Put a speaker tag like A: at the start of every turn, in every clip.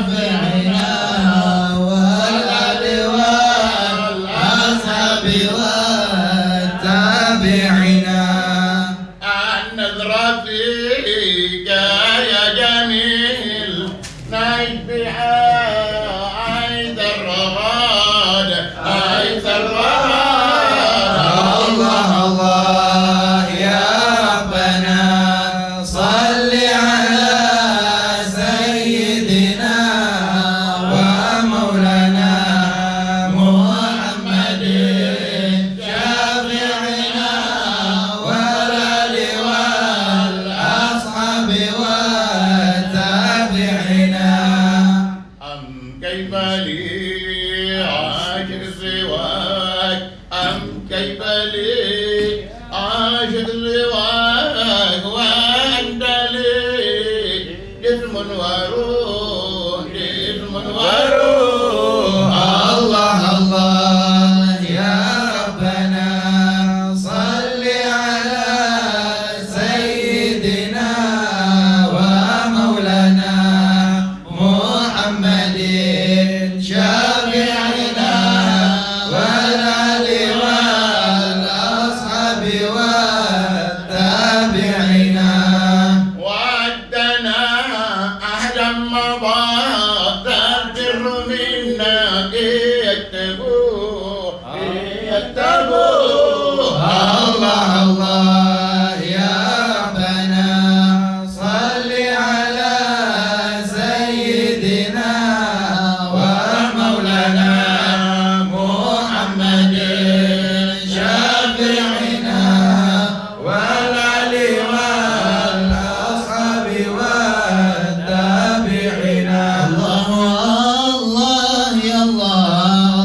A: شافعنا والآل والأصحاب والتابعين.
B: النذر فيك يا جميل نشبها عيد الرغاد عيد الرغاد.
A: الله الله يا ربنا صل على سيدنا ومولانا محمد شافعنا والآل والأصحاب والتابعين.
B: أم كيف لي عاشق سواك أم كيف لي عاشق سواك وأنت لي جسم وروح جسم وروح.
A: الله الله يا ربنا صل على سيدنا ومولانا محمد شافعنا والآل والأصحاب والتابعين.
B: وعدنا أهلا مضى تغفر منا يكتبوا
A: الله الله يا ربنا صل على سيدنا ومولانا محمد شافعنا والآل والأصحاب والتابعين. الله الله يا الله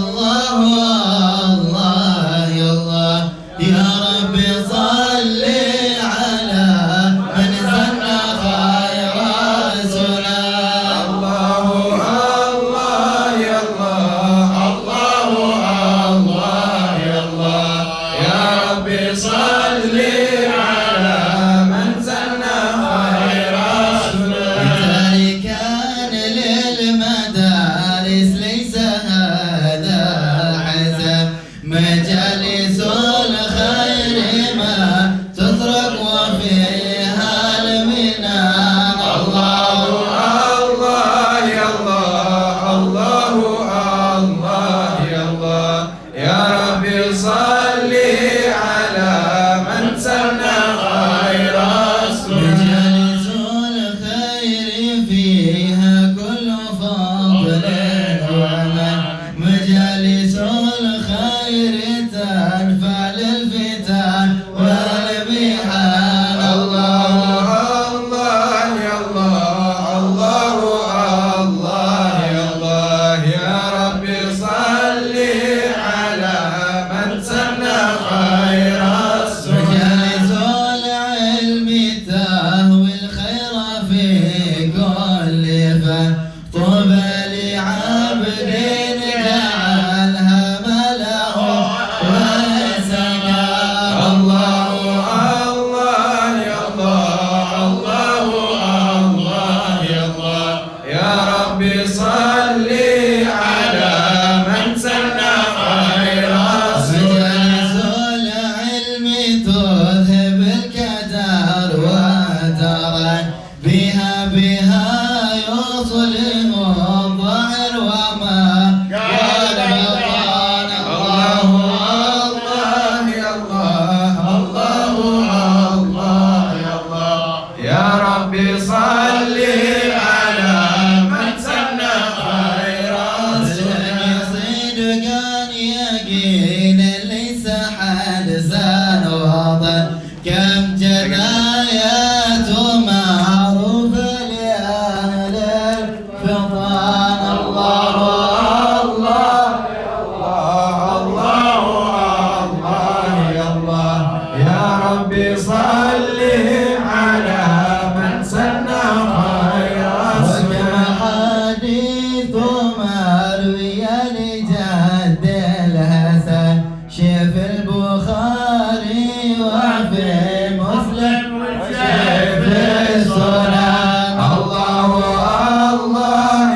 A: الله يا الله يا رب صل على من سن خير رسولا. الله الله يا الله الله يا الله يا رب صل على من سن خير رسولا. مثالي كان للمدارس ليس هذا حسن مجالس الخير ما تترك وفيها المنام. الله الله يا الله يا الله يا رب صل على من سن خير رسول. مجالس الخير فيها كل فضل ومن مجالس الخير تنفع للفتان والبحار. الله الله يا الله يا الله يا رب صل على من سن خير رسول. مجالس العلم تهوي الخير في كل فن طوبى لعبد جعلها ملأ وسنا. الله الله يا الله يا الله يا رب صل على من سن خير رسول. مجالس العلم تذهب الكدر وترى بها يصلح الظاهر وما قال بطان. الله الله يا الله يا الله يا رب صل على من سن خير رسول. صدقا يقينا ليس حادثا وضا كم جنايات معروفة لأهل الفضان. الله الله يا الله يا رب صل على من سن خير رسول. وكما حديث مروي لجد الحسن شيف البخاري وفي مسلم شيف السنن. الله الله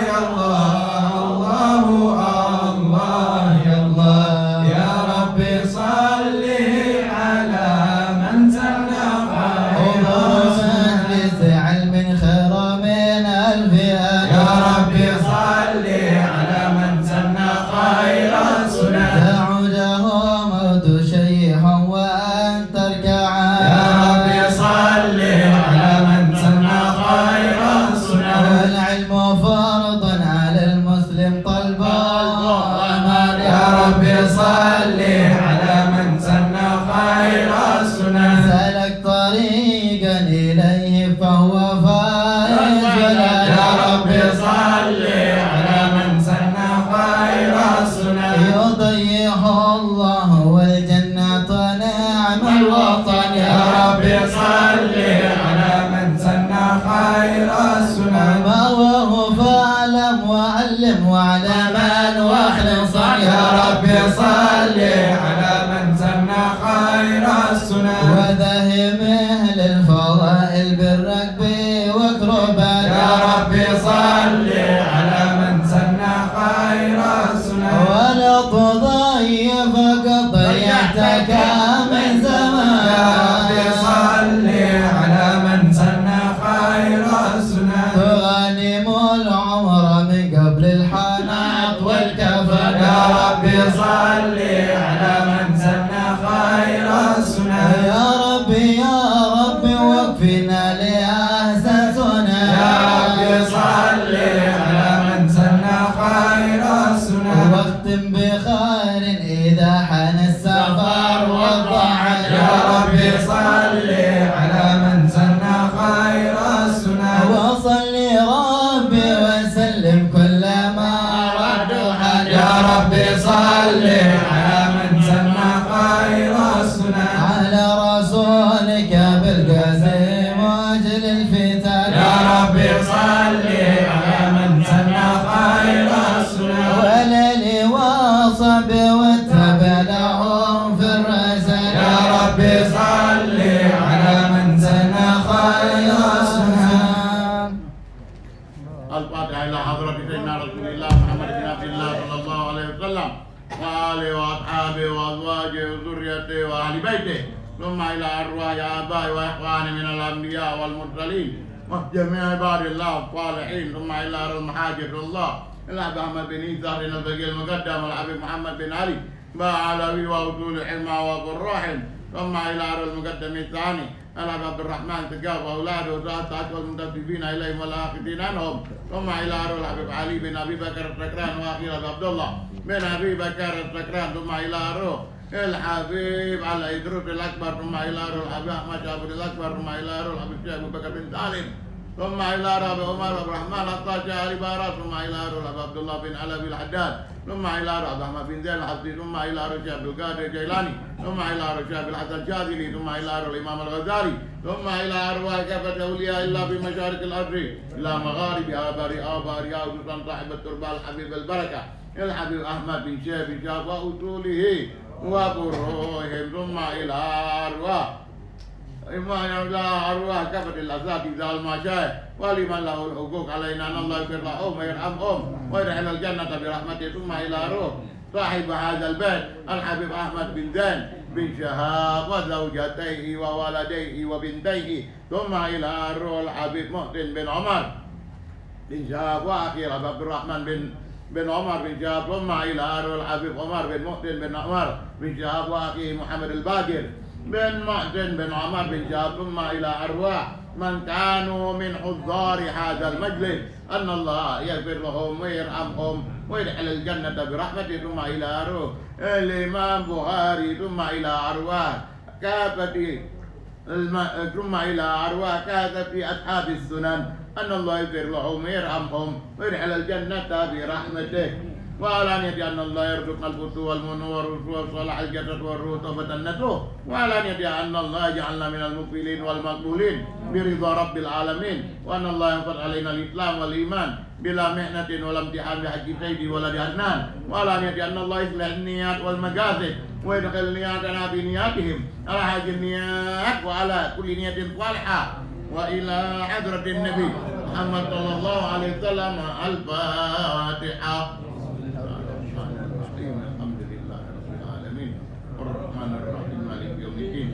A: وارحم وعلم وعلما واخلصا يا ربي صل على من سن خير السنن وذهب أهل الفضائل بالركب وكربا يا ربي صل على من سن خير السنن ولا تضيف قد ضيعتك من زمان يا ربي صل على من سن خير السنن تغنم العمر من قبل الحناط والكفن يا ربي صل على من سن خير السنن يا ربي وكفنا لأحسن سنن يا ربي صل على من سن خير السنن واختم بخير إذا حان السفر والضحى يا ربي صل على من سن خير السنن وصل ربي وسلم كل ما رد حد يا ربي صل على من سن خير السنن على رسولك بالقاسم واجل الفتن يا ربي صل على من سن خير السنن وللي وصب واتبع لهم في الرسل يا ربي صل على من سن خير السنن
B: الفاتحة إلى حضرة سيدنا رسول الله محمد بن عبد الله صلى الله عليه وسلم وآله وأصحابه وأزواجه وذريته وأهل بيته ثم إلى أرواح آبائي وإخواني من الأنبياء والمرسلين وجميع عباد الله الصالحين ثم إلى أرواح المحاجر الله إلى أبي أحمد بن عيسى بن البقيع المقدم والحبيب محمد بن علي وعلوي وأصول حلمه وقراحم ثم إلى أرواح المقدم الثاني على عبد الرحمن تقاف وأولاده وساعات والمنتسبين إليهم والآخذين عنهم ثم إلى أرواح الحبيب علي بن أبي بكر السكران وأخيرا عبد الله بن أبي بكر السكران ثم إلى أرواح الحبيب على إدريس الأكبر ثم إلى أرواح الحبيب أحمد شابر الأكبر ثم إلى أرواح الحبيب الشيخ أبو بكر بن سالم ثم إلى أرواح عمر بن الرحمن الطاشي علي بارات ثم إلى أرواح عبد الله بن علوي الحداد ثم إلى أرواح أحمد بن زين الحفصي ثم إلى أرواح عبد القادر الجيلاني ثم إلى أرواح عبد الحسن الشاذلي ثم إلى أرواح الإمام الغزالي ثم إلى أرواح كافة أولياء الله في مشارق الأرض إلى مغاربها بريئا خصوصا صاحب التربة الحبيب البركة الحبيب أحمد بن شيخ بن شاف وأصوله وفروعهم ثم إلى أرواح كافة الأساتذة المشايخ ولمن له الحقوق علينا أن الله يغفر لهم ويرحمهم ويدخل الجنة برحمته ثم إلى روح صاحب هذا البيت الحبيب أحمد بن زين بن شهاب وزوجتيه وولديه وبنتيه ثم إلى روح الحبيب محسن بن عمر بن شهاب وأخيرا عبد الرحمن بن عمر بن شهاب ثم إلى روح الحبيب عمر بن محسن بن عمر بن شهاب وأخيه محمد الباقر بن محسن بن عمر بن شهاب ثم إلى أرواح من كانوا من حضار هذا المجلس أن الله يغفر لهم ويرحمهم ويدخل الجنة برحمته ثم إلى روح الإمام بخاري ثم إلى أرواح كافة ثم إلى أرواح كافة أصحاب السنن أن الله يغفر لهم ويرحمهم ويدخل الجنة برحمته وعلى أن يدعي أن الله يرزقنا الفتوح والمنور والصلاح الجسد والروح توبة النسوح وعلى أن يدعي أن الله يجعلنا من المقبلين والمقبولين برضا رب العالمين وأن الله ينفض علينا الإسلام والإيمان بلا محنة ولا امتحان بحق سيدي ولد عدنان وعلى أن يدعي أن الله يصلح النيات والمقاصد ويدخل نياتنا بنياتهم على حاج النيات وعلى كل نية صالحة وإلى حضرة النبي محمد صلى الله عليه وسلم الفاتحة. الحمد لله رب العالمين الرحمن الرحيم مالك يوم الدين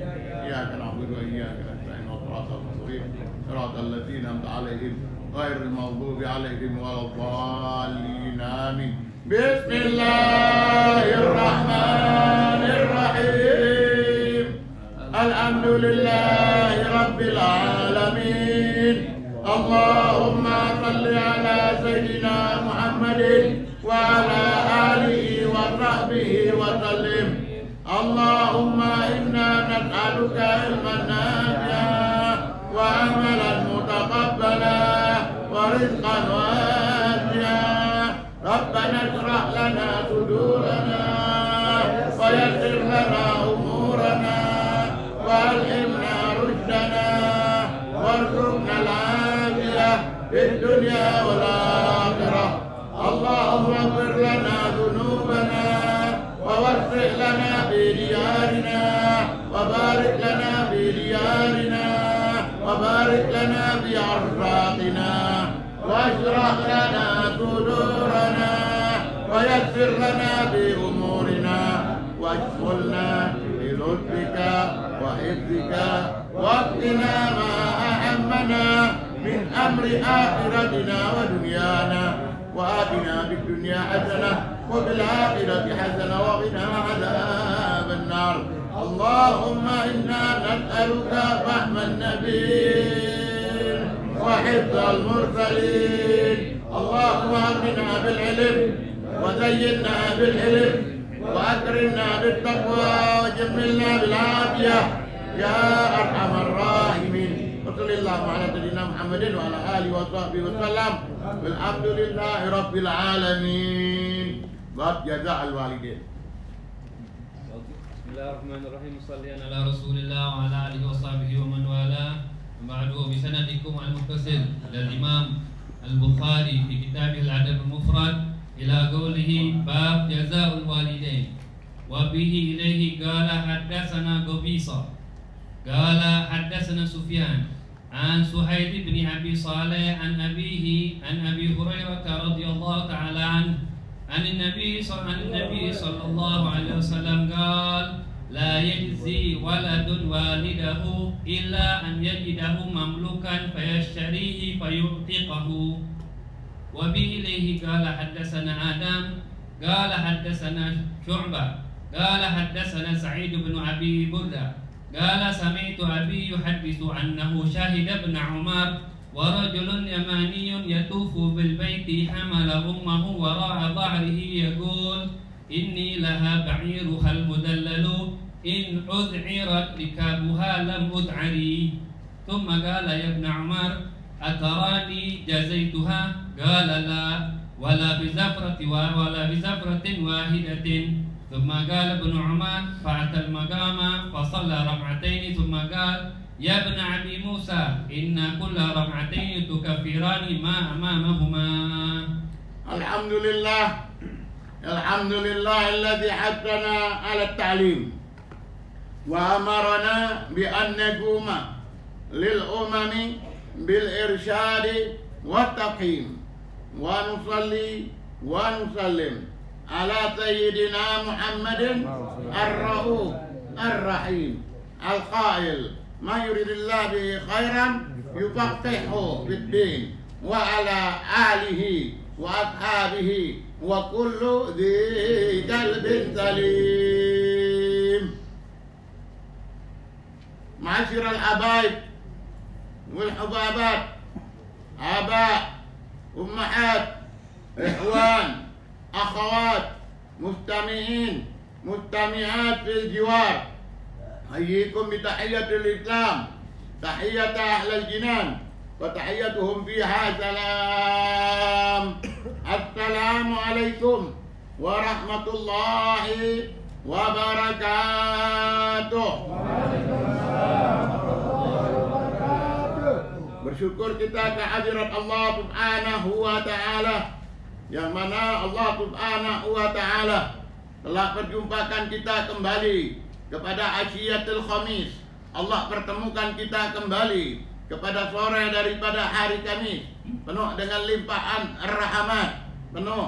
B: إياك نعبد وإياك نستعين صراط المستقيم صراط الذين أنعمت عليهم غير المغضوب عليهم ولا الضالين آمين. بسم الله الرحمن الرحيم الحمد لله رب العالمين اللهم صل على سيدنا محمد وعلى آله وصحبه وسلم. اللهم إنا نسألك علما نافعا وعملا متقبلا ورزقا واسعا. ربنا اشرح لنا صدورنا ويسر لنا أمورنا وألهمنا رشدنا وارزقنا العافية في الدنيا والآخرة ويسر لنا في أمورنا واشغلنا بلطفك وحفظك واقنا ما أهمنا من أمر آخرتنا ودنيانا وآتنا في الدنيا حسنة وفي الآخرة حسنة وقنا عذاب النار. اللهم إنا نسألك فهم النبيين وحفظ المرسلين. اللهم أغننا بالعلم وزينا بالعلم وأكرمنا بالتقوى وجملنا بالعافية يا أرحم الراحمين. وصلى الله على سيدنا محمد وعلى آله وصحبه وسلم والحمد لله رب العالمين. Bab jaza al-walidain.
C: Bismillahirrahmanirrahim. Shalli ala Rasulillah wa ala alihi wa sahbihi wa man wala. Ba'du bi sanadikum al-muttasil dari Imam Al-Bukhari fi kitab al-Adab al-Mufrad ila qawlihi bab jazaa'ul walidain wa bihi ilaihi qala haddatsana Qabisa qala haddatsana Sufyan an Suhail bin Abi Saleh an abihi an Abi Hurairah radhiyallahu ta'ala an Nabi sallallahu alaihi wasallam qala la yajzi waladun walidahu illa an yajidahu mamlukan fayashtarihi fayu'tiqahu. Wa bi ilayhi qala haddatsana Adam qala haddatsana Syu'bah qala haddatsana Sa'id bin Abi Burda qala sami'tu abi yuhaddithu annahu shahida ibn Umar wa rajulun yamaniyun yatufu bil baiti hamala ummuhu wara'a dhahrihi yaqul inni laha ba'iruha al-mudallalu in ud'irat likabuha lam ud'ari. Thumma qala ya ibn Umar atarani jazaituha qala la wala bizafratin wahidatin. Thumma qala ibn Umar fa'ata al-maqama fa shalla rak'atayn thumma qala ya ibn Abi Musa inna kulla rak'atayn tukaffirani ma amamahuma.
B: Alhamdulillah. Alhamdulillah alladhi haddana ala at-ta'lim wa amarana bi an naquma lil umami bil irsyadi wa taqim wa nusalli wa nusallim ala sayyidina Muhammadin ar-rauf ar-rahim al-qail ma yuridillahu bihi khairan yufaqihu fid din wa ala alihi wa ashabihi wa kullu dhi qalbin salim. Ma'asyiral abaib wal hubabat, aba, ummahat, ikhwan, akhawat, mustami'in, mustami'at fil jiwar. Hayyikum bi tahiyyatil Islam, tahiyyata ahlal jinan wa tahiyyatuhum fiha salam. Assalamu alaikum warahmatullahi wabarakatuh. Bersyukur kita kehadirat Allah Subhanahu wa ta'ala, yang mana Allah Subhanahu wa ta'ala telah perjumpakan kita kembali kepada Asyiatul Khamis. Allah pertemukan kita kembali kepada sore daripada hari Kamis, penuh dengan limpahan rahmat, penuh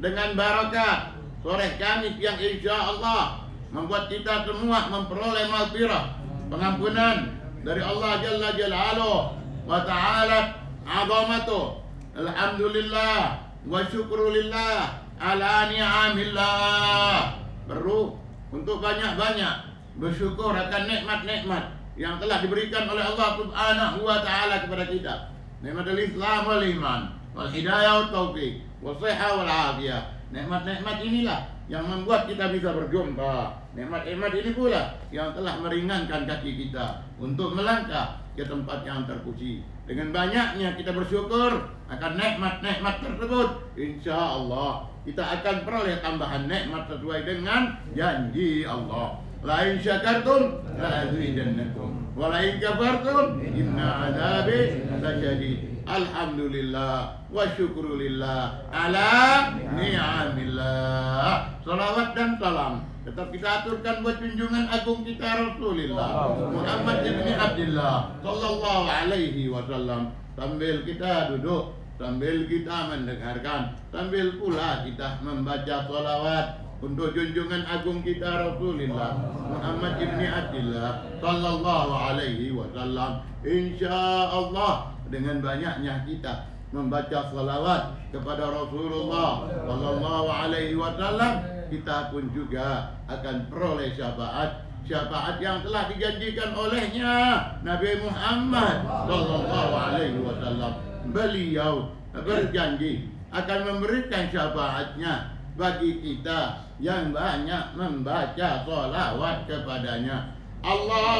B: dengan barakat. Sore Kamis yang insya Allah membuat kita semua memperoleh maghfirah, pengampunan dari Allah Jalla Jalaluhu wa ta'ala azamatuh. Alhamdulillah wa syukrulillah ala ni'amillah. Perlu untuk banyak-banyak bersyukur akan nikmat-nikmat yang telah diberikan oleh Allah Subhanahu wa ta'ala kepada kita. Nikmat al-Islam wal iman wal hidayah wal taufiq wal sihah wal afiyah. Nikmat-nikmat inilah yang membuat kita bisa berjumpa. Nikmat-nikmat ini pula yang telah meringankan kaki kita untuk melangkah ke tempat yang terpuji. Dengan banyaknya kita bersyukur akan nikmat-nikmat tersebut, insya Allah kita akan peroleh tambahan nikmat sesuai dengan janji Allah. La in syakartum la azidannakum wa la in kafartum inna adzabi lasyadid. Alhamdulillah wa syukrulillah ala ni'amillah. Salawat dan salam tetap kita aturkan buat junjungan agung kita Rasulullah Muhammad ibn Abdullah sallallahu alaihi wasallam. Sambil kita duduk sambil kita mendengarkan, sambil pula kita membaca salawat untuk junjungan agung kita Rasulullah Muhammad ibni Abdillah sallallahu alaihi wasallam. Insyaallah dengan banyaknya kita membaca salawat kepada Rasulullah sallallahu alaihi wasallam, kita pun juga akan peroleh syafaat yang telah dijanjikan olehnya Nabi Muhammad sallallahu alaihi wasallam. Beliau berjanji akan memberikan syafaatnya bagi kita yang banyak membaca salawat kepadanya. Allahumma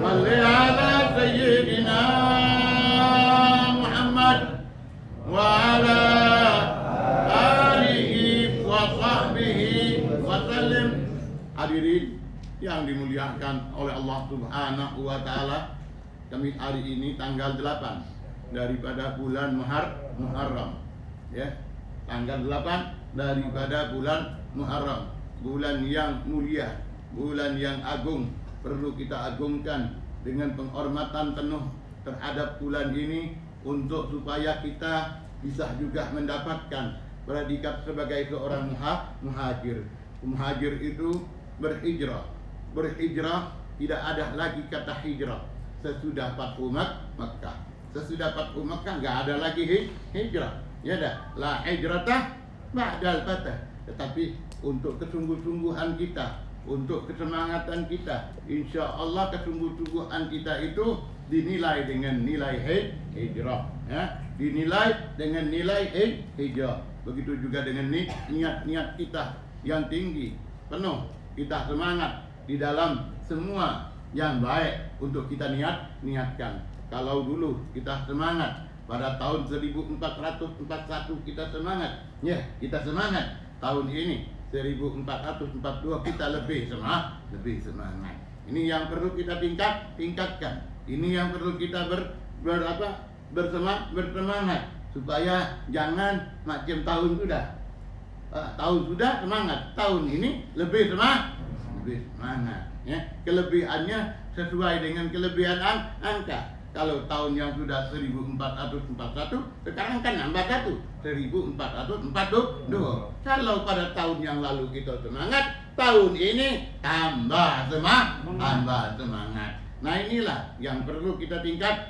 B: salli ala sayyidina Muhammad wa ala alihi wa sahbihi wa sallim. Hadirin yang dimuliakan oleh Allah Subhanahu wa taala, kami hari ini tanggal 8 daripada bulan Muharram, ya, tanggal 8 daripada bulan Muharram, bulan yang mulia, bulan yang agung. Perlu kita agungkan dengan penghormatan penuh terhadap bulan ini untuk supaya kita bisa juga mendapatkan predikat sebagai seorang muhajir. Muhajir itu berhijrah. Berhijrah tidak ada lagi kata hijrah sesudah Fathu Makkah. Sesudah Fathu Makkah enggak ada lagi hijrah. Ya dah, la hijratah ba'dal fath. Tetapi untuk kesungguh-sungguhan kita, untuk kesemangatan kita, insya Allah kesungguh-sungguhan kita itu dinilai dengan nilai hijrah, ya, dinilai dengan nilai hijrah. Begitu juga dengan niat-niat kita yang tinggi, penuh kita semangat di dalam semua yang baik untuk kita niatkan. Kalau dulu kita semangat pada tahun 1441 kita semangat, ya, kita semangat. Tahun ini 1442 kita lebih semangat. Ini yang perlu kita tingkatkan. Ini yang perlu kita bersemangat supaya jangan macam tahun sudah semangat, tahun ini lebih semangat, ya. Kelebihannya sesuai dengan kelebihan angka. Kalau tahun yang sudah 1441, sekarang kan nambah 1442. Kalau pada tahun yang lalu kita semangat, tahun ini tambah semangat. Nah, inilah yang perlu kita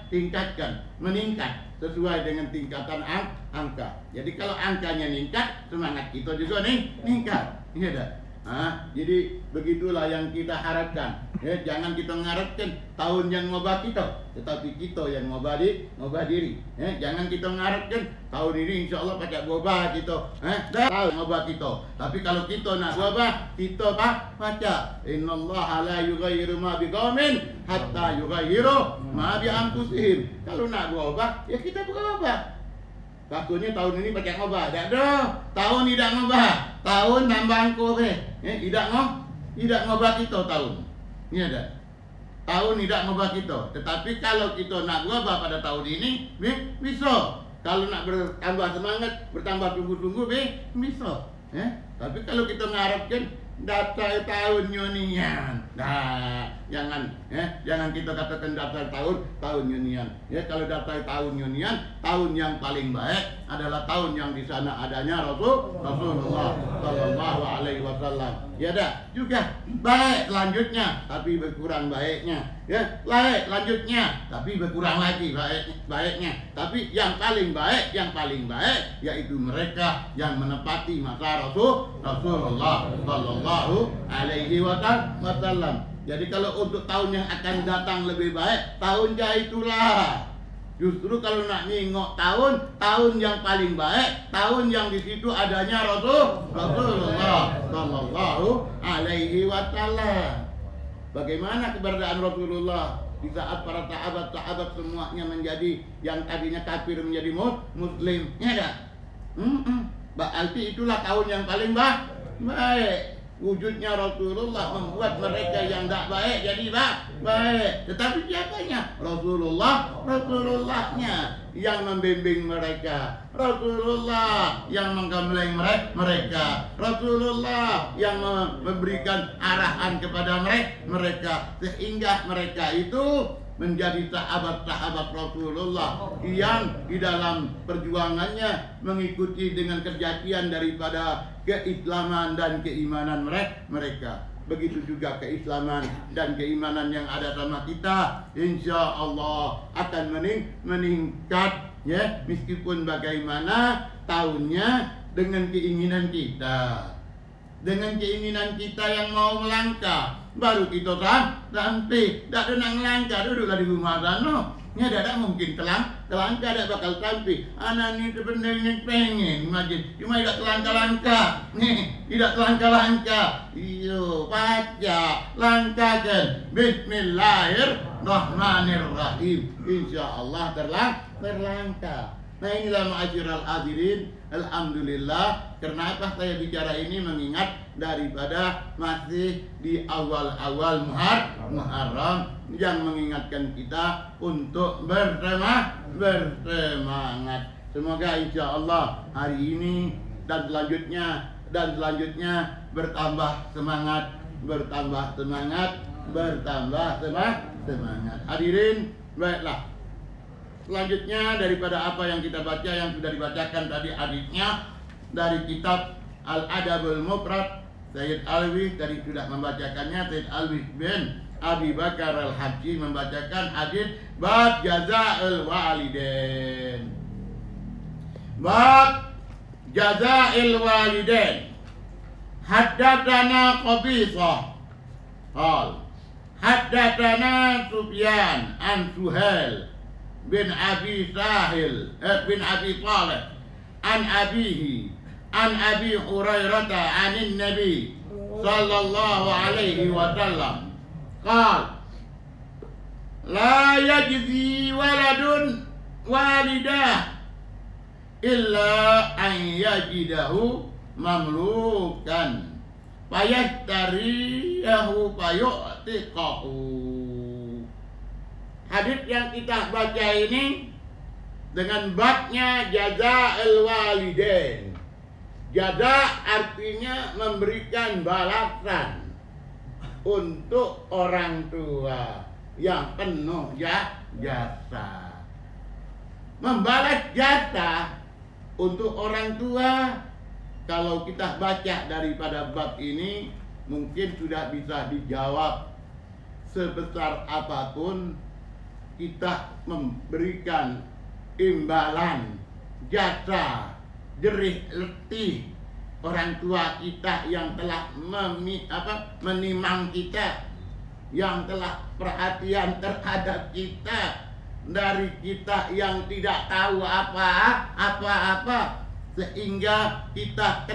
B: tingkatkan, meningkat sesuai dengan tingkatan angka. Jadi kalau angkanya meningkat, semangat kita juga meningkat. Iya dah. Jadi begitulah yang kita harapkan. Ya, jangan kita mengharapkan tahun yang ngubah kita, tetapi kita yang ngubah diri. Ya, jangan kita mengharapkan tahun ini insya Allah pakai ngubah kita. Tahun ngubah kita. Tapi kalau kita nak ngubah, kita baca innallaha la yughayyiru ma biqaumin hatta yughayyiru ma bi anfusihim. Kalau nak ngubah, ya kita berubah. Takutnya tahun ini pakai ngubah, tak ada. Tahun tidak ngubah, tahun nambah angko tidak ngubah kita tahun. Ini ada. Tahun tidak ngubah kita. Tetapi kalau kita nak ngubah pada tahun ini, bisa. Kalau nak bertambah semangat, bertambah sungguh-sungguh, bisa. Tapi kalau kita mengharapkan data tahun nyonian, jangan kita katakan data tahun nyonian. Ya, kalau data tahun nyonian, tahun yang paling baik adalah tahun yang di sana adanya Rasulullah sallallahu alaihi wasallam. Ya dah, juga baik lanjutnya tapi berkurang baiknya. Ya, baik lanjutnya tapi berkurang lagi baiknya. Tapi yang paling baik yaitu mereka yang menepati masa Rasulullah sallallahu alaihi wasallam. Jadi kalau untuk tahun yang akan datang lebih baik, tahun itulah. Justru kalau nak nengok tahun yang paling baik, tahun yang di situ adanya Rasulullah sallallahu alaihi wasallam. Bagaimana keberadaan Rasulullah di saat para sahabat semuanya menjadi yang tadinya kafir menjadi muslim, ya tak? Berarti itulah tahun yang paling baik. Wujudnya Rasulullah membuat mereka yang tak baik jadi baik. Tetapi siapanya? Rasulullahnya yang membimbing mereka, Rasulullah yang menggembleng mereka, Rasulullah yang memberikan arahan kepada mereka, sehingga mereka itu menjadi sahabat-sahabat Rasulullah yang di dalam perjuangannya mengikuti dengan kejatian daripada keislaman dan keimanan mereka. Begitu juga keislaman dan keimanan yang ada sama kita, insya Allah akan meningkat, ya, meskipun bagaimana tahunnya dengan keinginan kita. Dengan keinginan kita yang mau melangkah, baru kita sampai. Tak ada nak melangkah, duduklah di rumah sana. Ini ada mungkin kelangkah tak bakal sampai. Anak ni sebenarnya pengen majid, cuma tidak kelangkah-langkah. Tidak kelangkah-langkah. Iyo, baca, langkahkan. Bismillahirrahmanirrahim. InsyaAllah terlangkah. Nah, inilah ma'asyiral hadirin, alhamdulillah. Kenapa saya bicara ini? Mengingat daripada masih di awal-awal Muharram yang mengingatkan kita untuk bersemangat. Semoga insya Allah hari ini dan selanjutnya bertambah semangat. Hadirin, baiklah. Selanjutnya daripada apa yang kita baca, yang sudah dibacakan tadi hadisnya dari kitab Al-Adabul Mufrad, Sayyid Alwi tadi sudah membacakannya. Sayyid Alwi bin Abi Bakar Al-Habsyi membacakan hadis bab jazaa'il walidain. Bab jazaa'il walidain. Haddatsana Qabisah qal haddatsana Sufyan an Suhail bin Abi Sahil bin Abi Talib an abihi an Abi Hurairah anin Nabi sallallahu alaihi wasallam qala la yajzi waladun walidah illa an yajidahu mamlukan fayastariyahu fayu'tiqahu. Hadis yang kita baca ini dengan babnya jazaa'il walidain. Jaza artinya memberikan balasan untuk orang tua yang penuh jasa. Membalas jasa untuk orang tua, kalau kita baca daripada bab ini mungkin sudah bisa dijawab. Sebesar apapun kita memberikan imbalan jasa jerih letih orang tua kita yang telah menimang kita, yang telah perhatian terhadap kita, dari kita yang tidak tahu apa-apa sehingga kita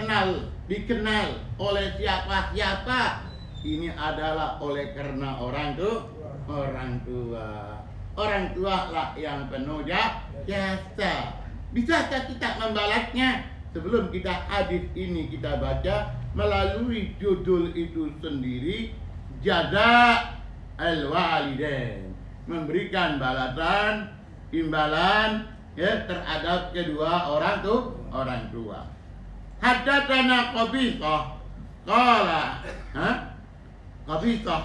B: dikenal oleh siapa-siapa. Ini adalah oleh karena orang tua. Orang tua lah yang penuh jasa. Bisakah kita membalasnya? Sebelum kita hadis ini kita baca melalui judul itu sendiri, jazaa'il walidain, memberikan balasan, imbalan ya terhadap kedua orang tua. Haddatsana Qabisah qala, Qabisah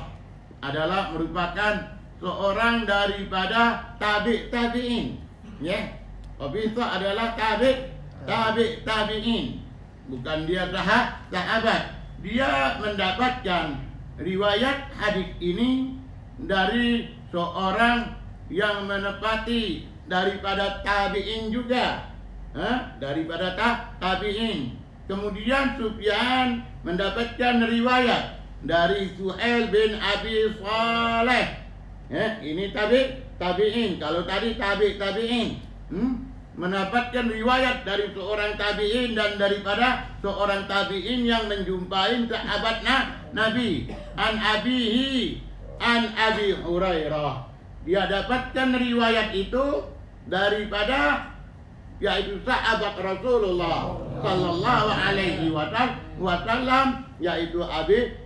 B: adalah merupakan seorang daripada tabi'in, ya. Qabisah adalah tabi'in. Bukan dia sahabat. Dia mendapatkan riwayat hadis ini dari seorang yang menepati daripada tabi'in juga. Daripada tabi'in. Kemudian Sufyan mendapatkan riwayat dari Suhail bin Abi Saleh. Ini tabi'in. Kalau tadi tabi'in, mendapatkan riwayat dari seorang tabi'in dan daripada seorang tabi'in yang menjumpai sahabat Nabi. An abihi an Abi Hurairah. Dia dapatkan riwayat itu daripada yaitu sahabat Rasulullah sallallahu alaihi wasallam, yaitu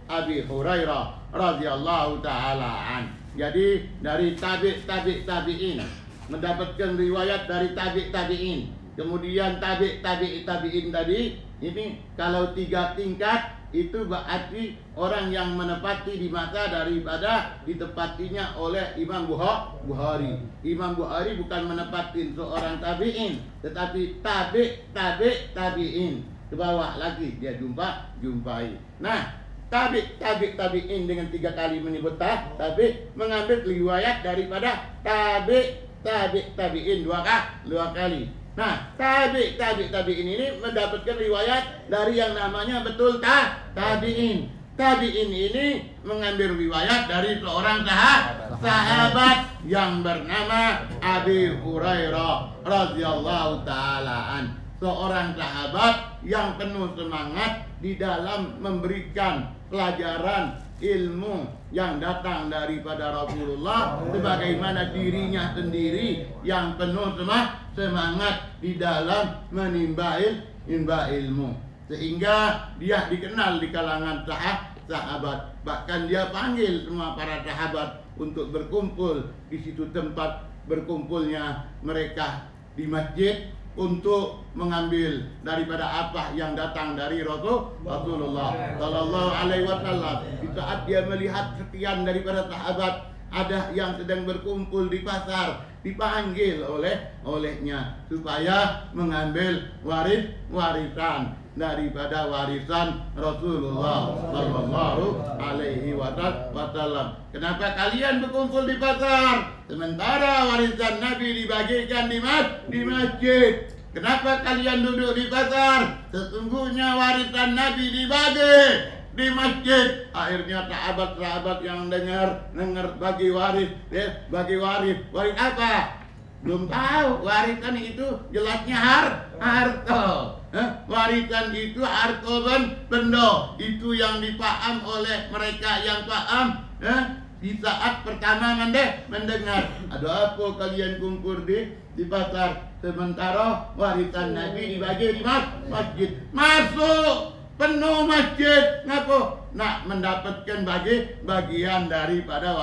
B: Abi Hurairah radhiyallahu taala an. Jadi dari tabi'in mendapatkan riwayat dari tabi'in. Kemudian tabi'in tadi ini kalau 3 tingkat itu berarti orang yang menepati di mata daripada ditepatinya oleh Imam Bukhari. Imam Bukhari bukan menepatin seorang tabi'in, tetapi tabi'in. Ke bawah lagi dia jumpai. Nah, tabi'in dengan 3 kali menyebut tabi' mengambil riwayat daripada tabi'in 2 kali. Nah, tabi'in ini mendapatkan riwayat dari yang namanya betul tabi'in. Tabi'in ini mengambil riwayat dari seorang sahabat yang bernama Abi Hurairah radhiyallahu taala an. Seorang sahabat yang penuh semangat di dalam memberikan pelajaran ilmu yang datang daripada Rasulullah, sebagaimana dirinya sendiri yang penuh semangat di dalam menimba ilmu, sehingga dia dikenal di kalangan sahabat. Bahkan dia panggil semua para sahabat untuk berkumpul di situ, tempat berkumpulnya mereka di masjid, untuk mengambil daripada apa yang datang dari Rasulullah Sallallahu Alaihi Wasallam. Di saat dia melihat sekian daripada sahabat ada yang sedang berkumpul di pasar, dipanggil olehnya supaya mengambil warisan daripada warisan Rasulullah Sallallahu Alaihi Wasallam. Kenapa kalian berkumpul di pasar sementara warisan Nabi dibagikan di masjid? Kenapa kalian duduk di pasar? Sesungguhnya warisan Nabi dibagi di masjid. Akhirnya sahabat-sahabat yang dengar bagi waris apa? Belum tahu. Warisan itu jelasnya harta. Warisan itu harta benda. Itu yang dipaham oleh mereka yang paham. Di saat pertama mendengar, ada apa kalian kumpul di pasar sementara warisan Nabi dibagi di masjid. Masuk penuh masjid. Ngapa? Nak mendapatkan bagian daripada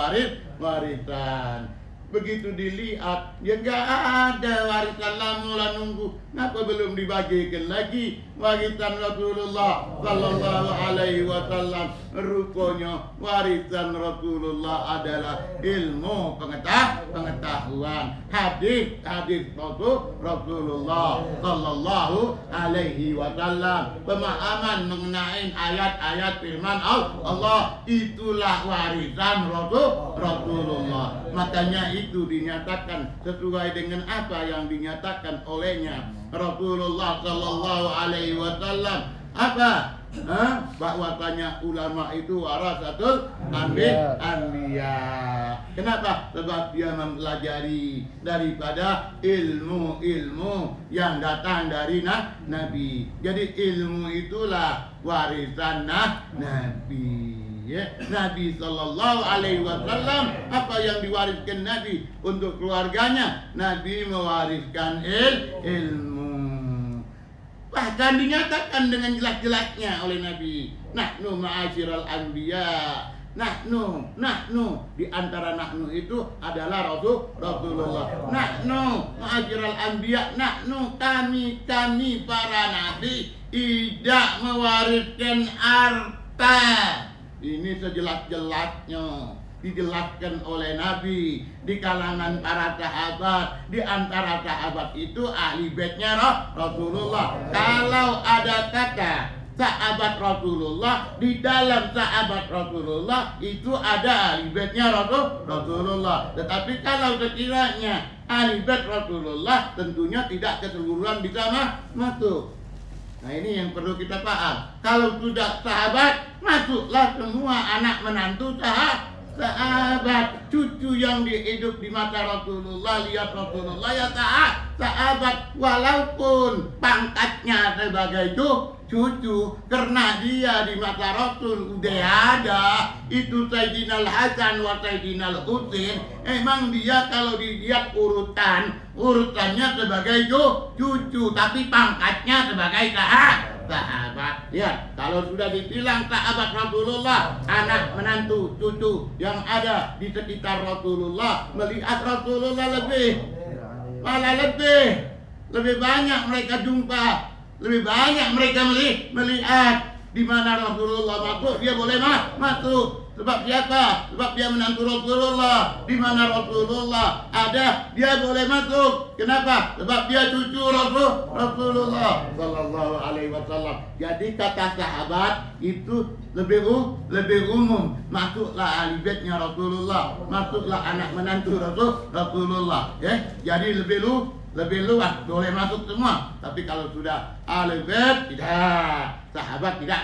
B: warisan. Begitu dilihat, dia enggak ada warisan, lama nunggu. Kenapa belum dibagikan lagi warisan Rasulullah Sallallahu Alaihi Wasallam? Rupanya warisan Rasulullah adalah ilmu pengetahuan, hadis Rasulullah Sallallahu Alaihi Wasallam, pemahaman mengenai ayat-ayat firman Allah. Itulah warisan Rasulullah. Makanya itu dinyatakan sesuai dengan apa yang dinyatakan olehnya Rasulullah Sallallahu Alaihi Wasallam. Apa? Bahwasanya ulama itu warasatul anbiya. Kenapa? Sebab dia mempelajari daripada ilmu-ilmu yang datang dari Nabi. Jadi ilmu itulah warisan Nabi. Nabi Sallallahu Alaihi Wasallam, apa yang diwariskan Nabi untuk keluarganya? Nabi mewariskan ilmu. Bahkan dinyatakan dengan jelas-jelasnya oleh Nabi, nahnu ma'asyiral anbiya. Nahnu di antara nahnu itu adalah Rasulullah. Nahnu ma'asyiral anbiya, nahnu kami para nabi tidak mewariskan harta. Ini sejelas-jelasnya dijelaskan oleh Nabi di kalangan para sahabat. Di antara sahabat itu ahli baitnya Rasulullah. Kalau ada kata sahabat Rasulullah, di dalam sahabat Rasulullah itu ada ahli baitnya Rasulullah. Tetapi kalau sekiranya ahli bait Rasulullah, tentunya tidak keseluruhan bisa masuk. Nah, ini yang perlu kita paham. Kalau sudah sahabat, masuklah semua anak menantu sahabat, cucu yang hidup di mata Rasulullah, lihat Rasulullah ya sahabat, walaupun pangkatnya sebagai cucu, karena dia di mata Rasul udah ada itu Sayyidina Hasan wa Sayyidina Husain. Emang dia kalau dilihat urutannya sebagai cucu, tapi pangkatnya sebagai sahabat. Ya, kalau sudah dibilang sahabat Rasulullah, anak menantu cucu yang ada di sekitar Rasulullah melihat Rasulullah lebih banyak mereka jumpa, lebih banyak mereka melihat. Di mana Rasulullah masuk, dia boleh masuk. Sebab siapa? Sebab dia menantu Rasulullah. Di mana Rasulullah ada, dia boleh masuk. Kenapa? Sebab dia cucu Rasulullah sallallahu alaihi wasallam. Jadi kata sahabat itu lebih umum. Masuklah ahli baitnya Rasulullah, masuklah anak menantu Rasulullah. Jadi lebih luas, boleh masuk semua. Tapi kalau sudah ahli bait, tidak. Sahabat tidak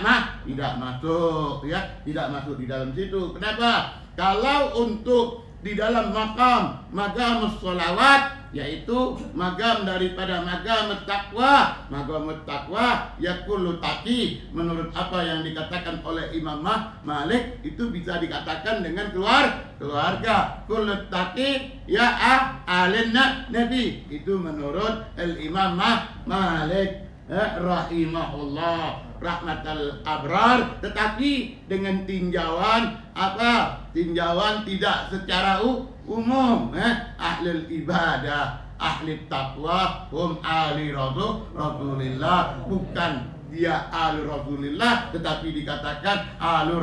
B: masuk, ya, tidak masuk di dalam situ. Kenapa? Kalau untuk di dalam makam sholawat, yaitu magam daripada magam taqwa yakulu taqi, menurut apa yang dikatakan oleh Imam Malik, itu bisa dikatakan dengan keluarga. Kullu taqi ya alin nabi, itu menurut Imam Malik rahimahullah rahmatal abrar, tetapi dengan tinjauan apa? Tinjauan tidak secara umum. Ahlul ibadah, ahli taqwa, hum ahli Rasulillah, bukan dia ahli Rasulillah, tetapi dikatakan ahli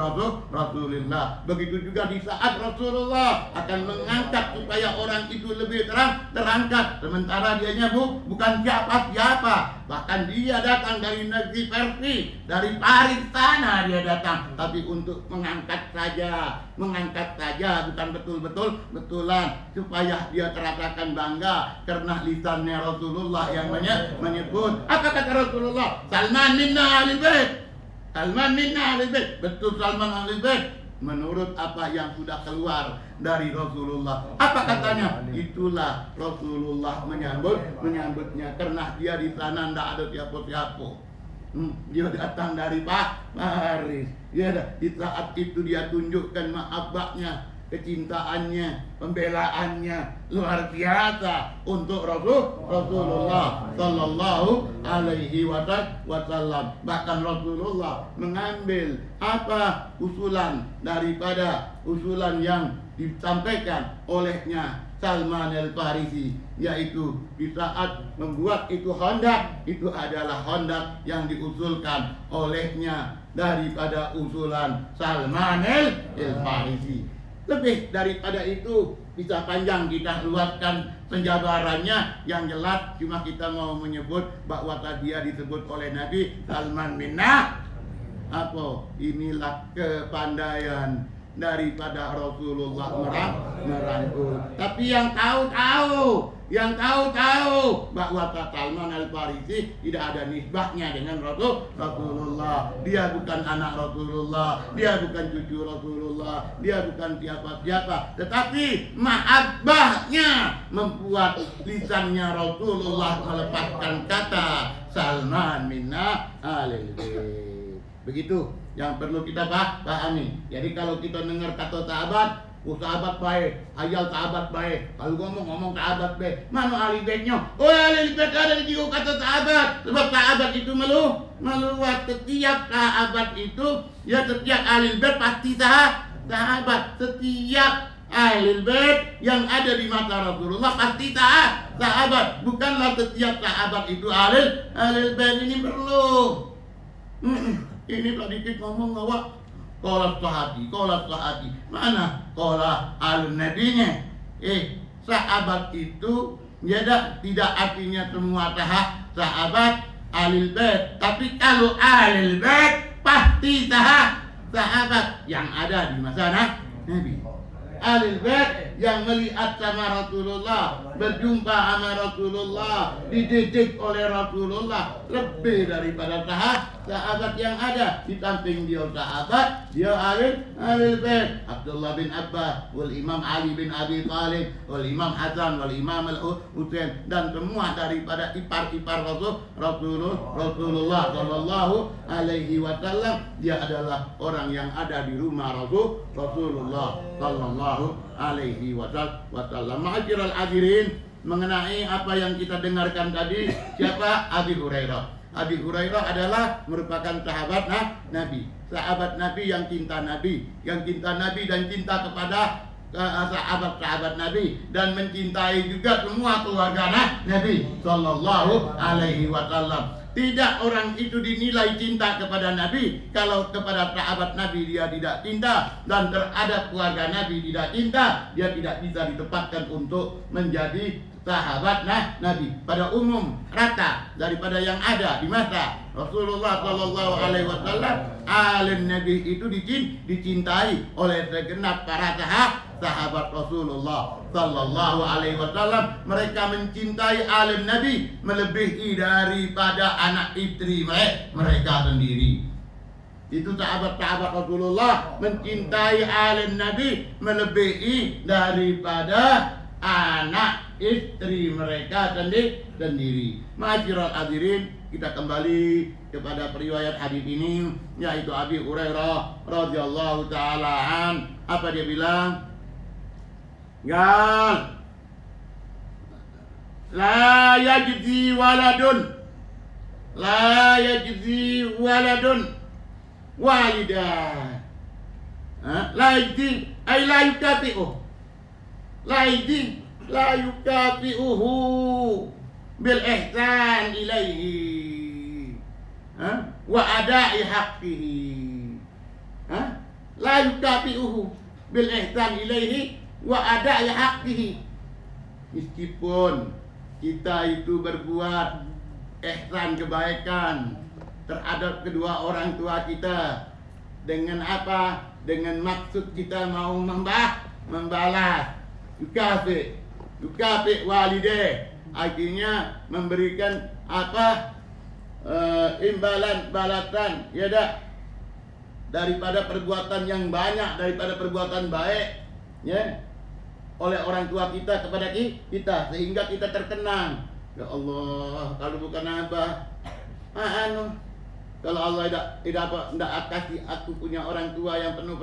B: Rasulillah. Begitu juga di saat Rasulullah akan mengangkat supaya orang itu lebih terangkat, sementara dianya bukan siapa-siapa. Bahkan dia datang dari negeri Persia, dari Paris sana dia datang, tapi untuk mengangkat saja, bukan betul-betulan, supaya dia terasakan bangga karena lisannya Rasulullah yang menyebut. Apa kata Rasulullah? Salman minna ahli bait. Salman minna ahli bait. Betul, Salman ahli bait. Menurut apa yang sudah keluar dari Rasulullah. Apa katanya? Itulah Rasulullah menyambutnya karena dia di sana tidak ada siapa-siapa. Dia datang dari Paris. Di saat itu dia tunjukkan mahabbahnya, kecintaannya, pembelaannya luar biasa untuk Rasulullah sallallahu alaihi wasallam. Bahkan Rasulullah mengambil apa? Usulan daripada usulan yang disampaikan olehnya Salman al-Farisi, yaitu di saat membuat itu Khandaq, itu adalah Khandaq yang diusulkan olehnya daripada usulan Salman al-Farisi. Lebih daripada itu bisa panjang kita luaskan penjabarannya. Yang jelas cuma kita mau menyebut bahwa tadi dia disebut oleh Nabi Salman minna apa? Inilah kepandaian daripada Rasulullah merangkul. Tapi yang tahu bahwa Salman al-Farisi tidak ada nisbahnya dengan Rasulullah. Dia bukan anak Rasulullah, dia bukan cucu Rasulullah, dia bukan siapa-siapa. Tetapi mahabbahnya membuat lisannya Rasulullah melepaskan kata Salman minna alil bait. Begitu yang perlu kita pahami. Jadi kalau kita dengar kata sahabat, sahabat baik, hayal sahabat baik. Kalau ngomong sahabat baik, mana ahli baitnya? Ahli bait ada di jiwa kata sahabat. Sebab sahabat itu meluas. Setiap sahabat itu, ya setiap ahli bait pasti sahabat. Setiap ahli bait yang ada di mata Rasulullah pasti sahabat. Bukanlah setiap sahabat itu ahli bait. Ini perlu. Ini tadi kita ngomong bahwa Qala sahati. Mana qala al-nabinya? Sahabat itu tidak artinya semua sahabat alil bait. Tapi kalau alil bait pasti sahabat yang ada di masa Nabi. Alil bait yang melihat sama Rasulullah, berjumpa sama Rasulullah, dididik oleh Rasulullah, lebih daripada sahabat yang ada. Di samping dia sahabat, dia alil bait. Abdullah bin Abbas, wal Imam Ali bin Abi Thalib, wal Imam Hasan, wal Imam Al-Husain, dan semua daripada ipar-ipar Rasulullah sallallahu alaihi wasallam. Dia adalah orang yang ada di rumah Rasulullah sallallahu alaihi wasallam. Ma'asyiral hadirin, mengenai apa yang kita dengarkan tadi, siapa? Abi Hurairah. Abi Hurairah adalah merupakan sahabat Nabi. Sahabat Nabi yang cinta Nabi, dan cinta kepada sahabat-sahabat Nabi, dan mencintai juga semua keluarga Nabi sallallahu alaihi wasallam. Tidak orang itu dinilai cinta kepada Nabi kalau kepada sahabat Nabi dia tidak cinta, dan terhadap keluarga Nabi tidak cinta, dia tidak bisa ditempatkan untuk menjadi sahabat Nabi. Pada umum rata daripada yang ada di masa Rasulullah Shallallahu Alaihi Wasallam, alim Nabi itu dicintai oleh segenap para sahabat Rasulullah Sallallahu Alaihi Wasallam. Mereka mencintai alim Nabi melebihi daripada anak istri mereka sendiri. Itu sahabat-sahabat Rasulullah mencintai alim Nabi melebihi daripada anak istri mereka sendiri. Ma'asyiral hadirin, kita kembali kepada periwayat hadis ini, yaitu Abi Hurairah radhiyallahu taala an. Apa dia bilang? Gal la yajzi waladun walidan. La yajzi ay la yukafi'uh, la yajzi la yukafi'uhu bil ihsan ilaihi wa ada'i haqqihi. La yukafi'uhu bil ihsan ilaihi wa ada'i haqqihi. Meskipun kita itu berbuat ihsan, kebaikan terhadap kedua orang tua kita, dengan apa? Dengan maksud kita mau membalas. Yukafi walideh, artinya memberikan apa? Imbalan, balasan, ya dah, daripada perbuatan yang banyak, daripada perbuatan baik, ya, oleh orang tua kita kepada kita, sehingga kita terkenang. Ya Allah, kalau bukan apa, kalau Allah tidak kasih aku punya orang tua yang penuh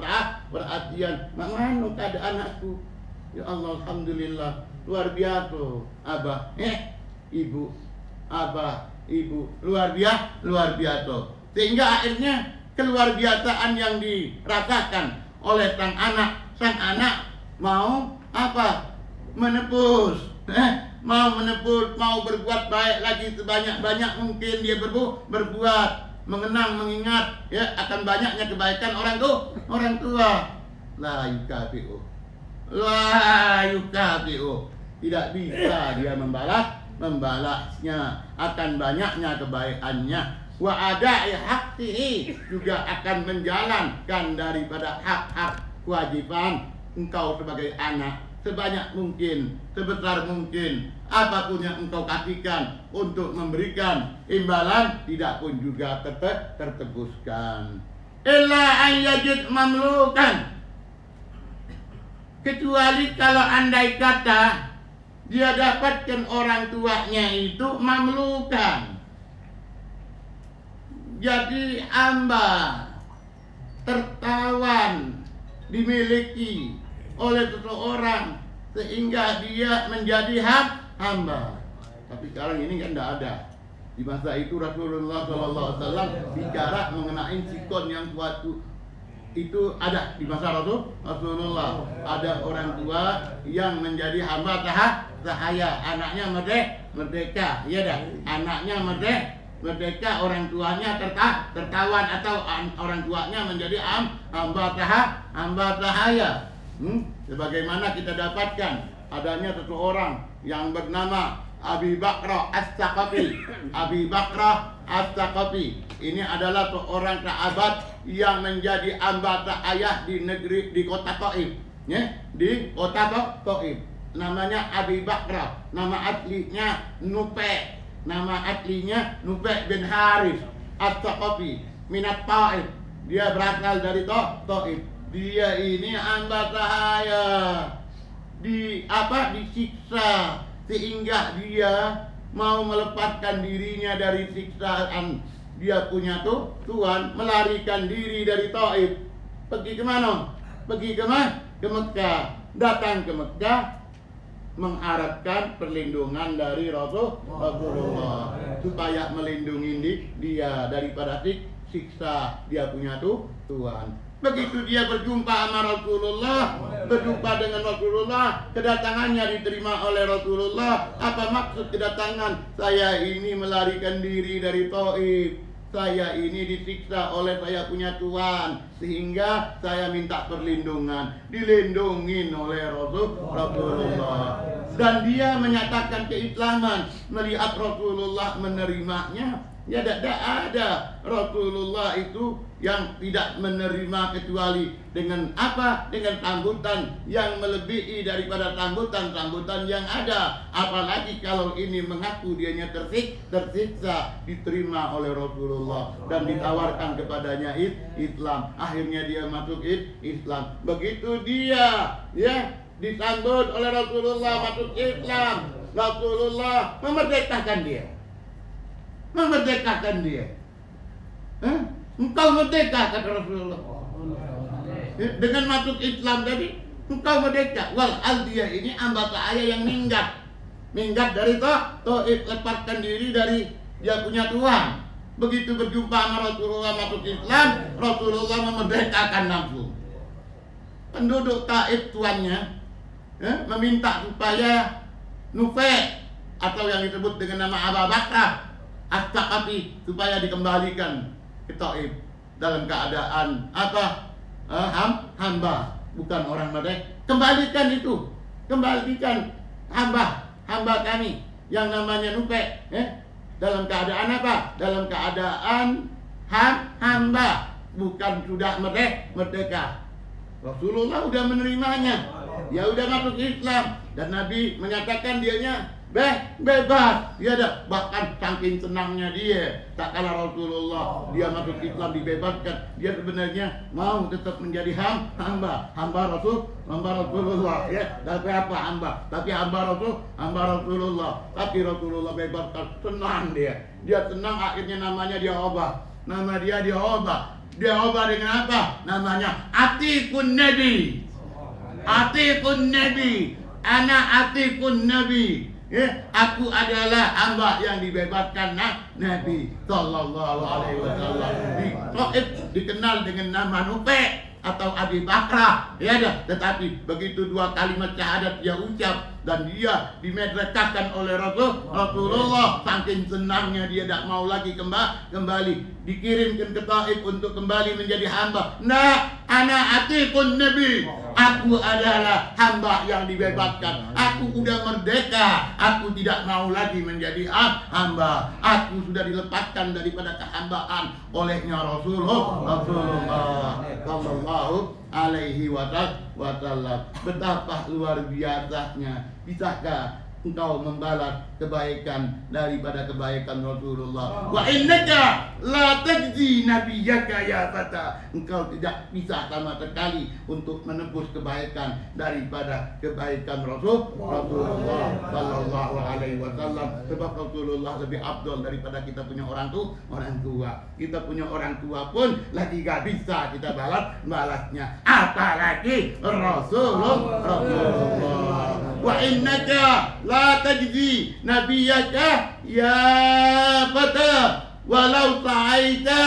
B: perhatian, mana keadaan aku? Ya Allah, alhamdulillah, luar biasa. Abah, ibu, abah, ibu, luar biasa. Sehingga akhirnya keluar biasaan yang dirasakan oleh sang anak mau apa? Menepus, mau berbuat baik lagi sebanyak-banyak mungkin dia berbuat, mengenang, mengingat, ya, akan banyaknya kebaikan orang tua. La yukafi'u, tidak bisa dia membalasnya akan banyaknya kebaikannya. Wa ada'i haqqihi, juga akan menjalankan daripada hak-hak kewajiban engkau sebagai anak sebanyak mungkin, sebesar mungkin, apapun yang engkau kasihkan untuk memberikan imbalan, tidak pun juga tertebuskan. Illa an yajid mamlukan, kecuali kalau andai kata dia dapatkan orang tuanya itu mamlukan, jadi hamba, tertawan, dimiliki oleh seseorang sehingga dia menjadi hamba. Tapi sekarang ini kan tidak ada. Di masa itu Rasulullah SAW bicara mengenai sikon yang suatu itu ada di masa Rasulullah. Ada orang tua yang menjadi hamba sahaya, anaknya merdeka, ya dah, anaknya merdeka, orang tuanya tertawan atau orang tuanya menjadi hamba sahaya. Sebagaimana kita dapatkan adanya seseorang yang bernama Abi Bakrah As-Saqafi. Abi Bakrah As-Saqafi ini adalah seorang sahabat yang menjadi hamba sahaya di kota Taif, ya, di kota Taif. Namanya Abi Bakrah, nama aslinya Nupe. Nama aslinya Nupe bin Haris As-Saqafi minat Taif. Dia berasal dari Taif. Dia ini hamba sahaya, disiksa sehingga dia mau melepaskan dirinya dari siksaan. Dia punya Tuhan, melarikan diri dari Taif. Pergi ke mana? Pergi ke Mekah. Datang ke Mekah mengharapkan perlindungan dari Rasulullah supaya melindungi dia daripada siksa dia punya Tuhan. Begitu dia berjumpa sama Rasulullah, berjumpa dengan Rasulullah, kedatangannya diterima oleh Rasulullah. Apa maksud kedatangan? Saya ini melarikan diri dari Taif. Saya ini disiksa oleh saya punya Tuhan, sehingga saya minta perlindungan. Dilindungin oleh Rasulullah. Dan dia menyatakan keislaman. Melihat Rasulullah menerimanya, ya tidak ada Rasulullah itu yang tidak menerima kecuali dengan apa? Dengan sambutan yang melebihi daripada sambutan yang ada. Apalagi kalau ini mengaku dianya tersiksa, diterima oleh Rasulullah dan ditawarkan kepadanya Islam. Akhirnya dia masuk Islam. Begitu dia disambut oleh Rasulullah masuk Islam, Rasulullah memerdekakan dia. Engkau merdeka, kata Rasulullah. Dengan masuk Islam tadi, engkau merdeka. Walhal dia ini hamba saya yang minggat dari Taif, lepaskan diri dari dia punya Tuhan. Begitu berjumpa sama Rasulullah masuk Islam, Rasulullah memerdekakan langsung. Penduduk Taif tuannya meminta supaya Nufai atau yang disebut dengan nama Abu Bakar As-Saqafi supaya dikembalikan ke Taif dalam keadaan apa? Hamba, bukan orang merdeka. Kembalikan hamba kami yang namanya Nufai dalam keadaan apa? Dalam keadaan hamba, bukan sudah merdeka. Rasulullah udah menerimanya, ya udah masuk Islam, dan Nabi menyatakan dianya bebas. Dia ada, bahkan saking senangnya dia, tak kalah Rasulullah dia masuk Islam dibebaskan, dia sebenarnya mau tetap menjadi hamba Rasulullah ya. Tapi apa hamba? Tapi hamba Rasulullah. Tapi Rasulullah bebaskan, senang dia senang. Akhirnya namanya dia ubah. Nama dia ubah dengan apa? Namanya Atikun Nabi. Ana Atikun Nabi. Aku adalah hamba yang dibebaskan Nabi Sallallahu Alaihi Wasallam. Di Taif dikenal dengan nama Nufai atau Abi Bakrah, ya dah. Tetapi begitu dua kalimat syahadat dia ucap dan dia dimerdekakan oleh Rasulullah, saking senangnya dia tidak mau lagi kembali, dikirimkan ke Taif untuk kembali menjadi hamba. Ana Atikun Nabi. Aku adalah hamba yang dibebaskan. Aku sudah merdeka. Aku tidak mau lagi menjadi hamba. Aku sudah dilepaskan daripada kehambaan olehnya Rasulullah Sallallahu Alaihi Wasallam. Betapa luar biasanya. Bisakah engkau membalas kebaikan daripada kebaikan Rasulullah? Wa innaka la tajzi nabiyyaka ya fata. Engkau tidak bisa sama sekali untuk menebus kebaikan daripada kebaikan Rasulullah Sallallahu Alaihi Wasallam. Sebab Rasulullah lebih afdal daripada kita punya orang tua. Kita punya orang tua pun lagi gak bisa kita balasnya, apalagi Rasulullah. Wa innaka la tajzi nabiyyaka ya fata walau sa'aita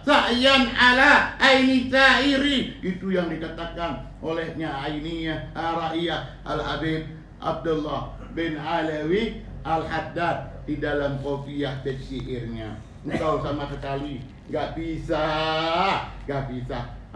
B: sa'yan ala aini sa'iri. Itu yang dikatakan olehnya Ainiyah Ra'iyah Al-Habib Abdullah bin Alawi Al-Haddad di dalam Qofiyah Syairnya. Engkau sama sekali gak bisa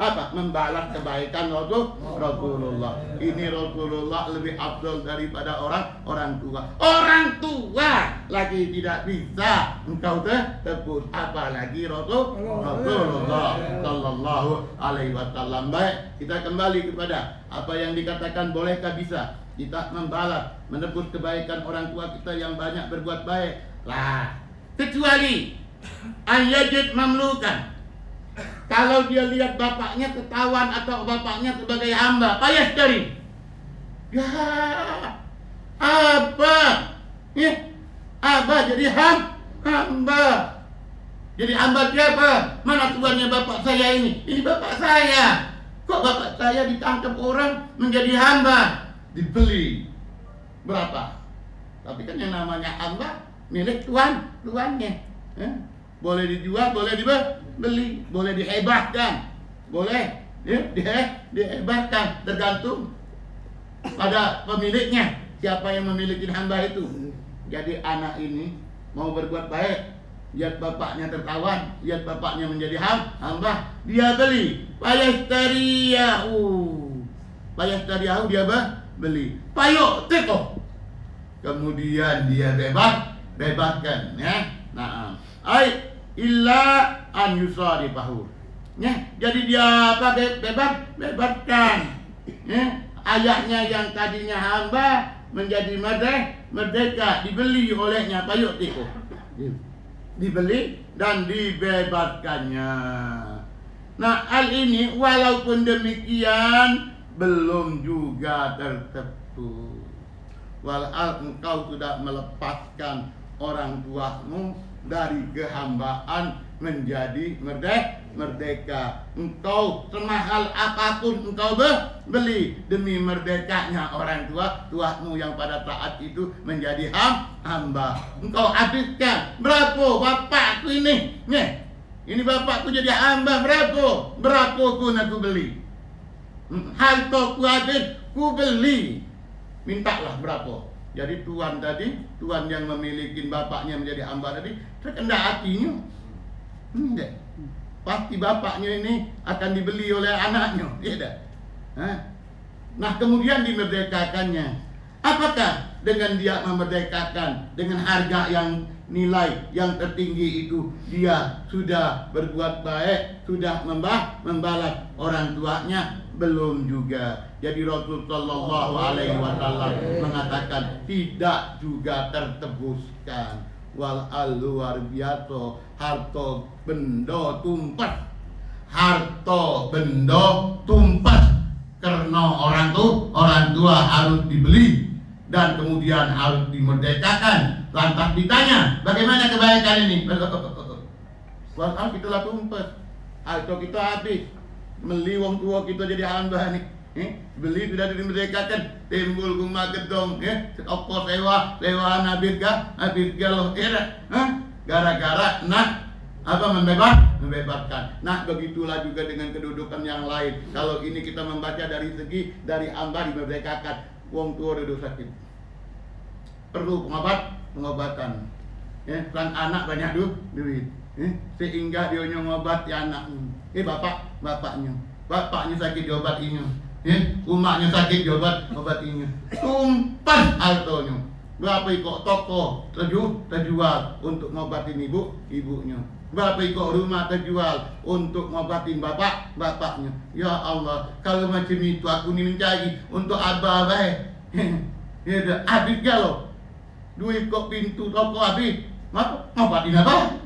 B: apa? Membalas kebaikan Rasulullah. Ini Rasulullah lebih afdal daripada orang tua. Orang tua lagi tidak bisa engkau tebus, apalagi Rasulullah Sallallahu Alaihi Wasallam. Baik, kita kembali kepada apa yang dikatakan, bolehkah bisa kita membalas, menebus kebaikan orang tua kita yang banyak berbuat baik? Lah, kecuali ayyajid mamlukan. Kalau dia lihat bapaknya ketahuan atau bapaknya sebagai hamba, payah cari. Ya, apa? Ya, apa jadi hamba? Jadi hamba siapa? Mana tuannya bapak saya ini? Ini bapak saya. Kok bapak saya ditangkap orang menjadi hamba? Dibeli. Berapa? Tapi kan yang namanya hamba milik tuannya. Boleh dijual, boleh dibeli, boleh dihebahkan, boleh dihebatkan, tergantung pada pemiliknya, siapa yang memiliki hamba itu. Jadi anak ini mau berbuat baik, lihat bapaknya tertawan, lihat bapaknya menjadi hamba, dia beli. Payastariyahu dia beli. Payuk teko. Kemudian dia bebaskan, ya. Nah, illa an yusadifahu. Ya, jadi dia apa? Bebaskan. Ya, ayahnya yang tadinya hamba menjadi merdeka, dibeli olehnya payuk teko. Dibeli dan dibebaskannya. Nah, hal ini walaupun demikian belum juga tertentu. Walau engkau sudah melepaskan orang tuamu dari kehambaan menjadi merdeka. Engkau semahal apapun engkau beli demi merdekanya orang tuamu yang pada saat itu menjadi hamba. Engkau habiskan berapa bapakku ini? Ini bapakku jadi hamba berapa ku nak beli? Harta ku habis ku beli. Mintalah berapa? Jadi tuan yang memiliki bapaknya menjadi hamba tadi terkendak hatinya. Pasti bapaknya ini akan dibeli oleh anaknya, ya dah. Nah, kemudian dimerdekakannya. Apakah dengan dia memerdekakan dengan harga yang nilai yang tertinggi itu dia sudah berbuat baik, sudah membalas orang tuanya? Belum juga. Jadi Rasul sallallahu alaihi wasallam mengatakan tidak juga tertebuskan. Wal luar biasa harta benda tumpas karena orang tua harus dibeli dan kemudian harus dimerdekakan. Lantas ditanya, bagaimana kebaikan ini? Wal kita lah tumpas, harta kita habis, beli wong tua kita jadi hamba nih. Beli sudah dimerdekakan, timbul rumah gedong, apa sewa habis loh, gara-gara nak membebaskan. Nah, begitulah juga dengan kedudukan yang lain. Kalau ini kita membaca dari segi dari hamba dimerdekakan, wong tua udah sakit, perlu pengobatan, kan anak banyak duit, sehingga dia ngobati anaknya, bapaknya sakit diobatinya. Umaknya sakit obatinya. Tumpas hartanya. Berapa ikut toko terjual untuk ngobatin ibunya. Berapa ikut rumah terjual untuk ngobatin bapaknya. Ya Allah, kalau macam itu aku ni mencari untuk abah. Ya dah, habis galau. Duit kok pintu toko habis. Ngobatin apa?